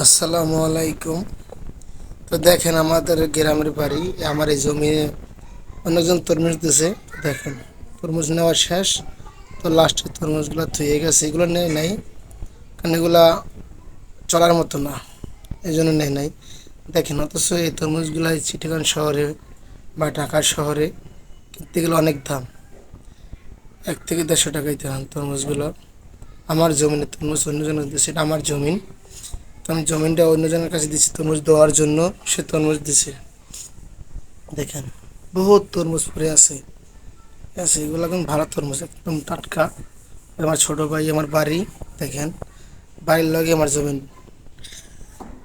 আসসালামু আলাইকুম। তো দেখেন আমাদের গ্রামের বাড়ি, আমার এই জমি অন্যজন তরমুজ দিছে। দেখেন তরমুজ নেওয়া শেষ, তো লাস্টে তরমুজগুলো থুয়ে গেছে, এগুলো নেয় নাই কারণ এগুলা চলার মতো না, এই জন্য নেয় নাই। দেখেন অথচ এই তরমুজগুলো চিটাগাং শহরে বা ঢাকা শহরে কিনতে গেলে অনেক দাম, 1 থেকে 150 টাকায় দাম তরমুজগুলো। আমার জমিনে তরমুজ অন্যজনের দিচ্ছে, এটা আমার জমিন, তো আমি জমিনটা অন্যজনের কাছে দিচ্ছি তরমুজ দেওয়ার জন্য, সে তরমুজ দিছে। দেখেন বহুত তরমুজ পড়ে আছে, ঠিক আছে, এগুলো একদম ভালো তরমুজ, একদম টাটকা। আমার ছোট ভাই, আমার বাড়ি, দেখেন বাড়ির লগে আমার জমিন।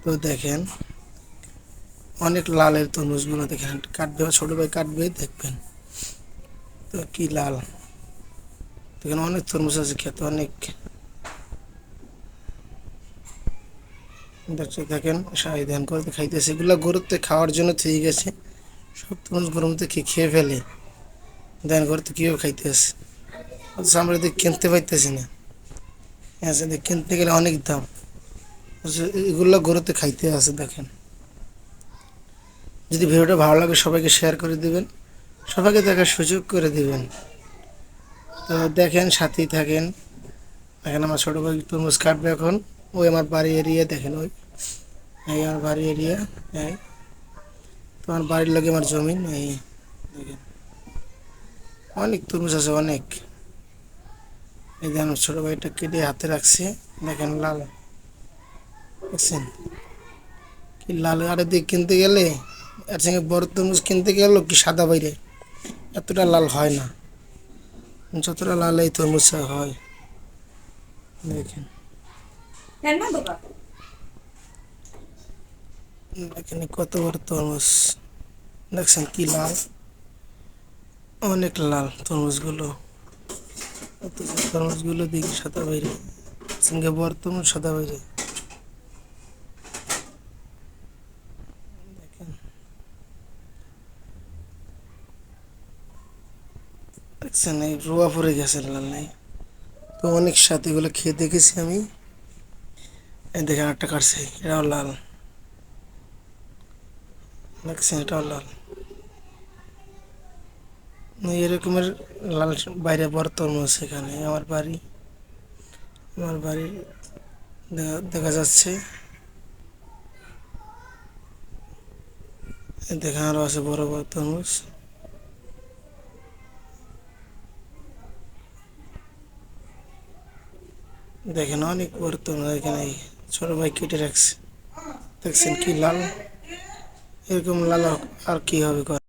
তো দেখেন অনেক লালের তরমুজগুলো, দেখেন কাটবে, আমার ছোট ভাই কাটবে, দেখবেন তো কি লাল। দেখেন অনেক তরমুজ আছে খেতে, অনেক। দেখেন সাই ধান করে খাইতেছে, এগুলো গরুতে খাওয়ার জন্য ঠিক গেছে। সব তরমুজ গরুর মধ্যে খেয়ে ফেলে, ধান গরুতে কীভাবে খাইতেছে, অথচ আমরা এদিকে কিনতে পাইতেছি না। হ্যাঁ, সেদিকে কিনতে গেলে অনেক দাম, অথচ এগুলো গরুতে খাইতে আছে। দেখেন যদি ভিডিওটা ভালো লাগে সবাইকে শেয়ার করে দিবেন, সবাইকে দেখার সুযোগ করে দিবেন। তো দেখেন সাথেই থাকেন। দেখেন আমার ছোটো ভাই তরমুজ কাটবে এখন, ওই আমার বাড়ি এরিয়া, দেখেন ওই এই আমার বাড়ি এরিয়া, এই তো আমার বাড়ির লগে আমার জমিন, এই দেখেন অনেক তরমুজ আছে, অনেক। এই যে আমার ছোটো ভাইটা কেটে হাতে রাখছে, দেখেন লাল, দেখছেন কি লাল। আর এদিকে কিনতে গেলে, এর সঙ্গে বড় তরমুজ কিনতে গেল কি সাদা বাইরে, এতটা লাল হয় না যতটা লাল এই তরমুজটা হয়। দেখেন দেখেন কত বড় তরমুজ, দেখছেন কি লাল, অনেক লাল তরমুজগুলো। অথচ তরমুজগুলো দেখি সাদা বাইরে, সঙ্গে বড় তরমুজ সাদা বাইরে। দেখেন দেখছেন এই রোয়া পড়ে গেছে লাল নাই, তো অনেক সাথে এগুলো খেয়ে দেখেছি আমি। এই দেখেন একটা কাটছে, এটাও লাল, দেখছেন এটাও লাল। এরকমের লাল বাইরে বড় তরমুজ এখানে আমার বাড়ি, আমার বাড়ি দেখা যাচ্ছে। দেখেন আরও আছে বড় বড় তরমুজ। দেখেন অনেক বড় তরমুজ এখানে, এই ছোট ভাই কেটে রাখছে, দেখছেন কি লাল, এরকম লাল আর কি হবে।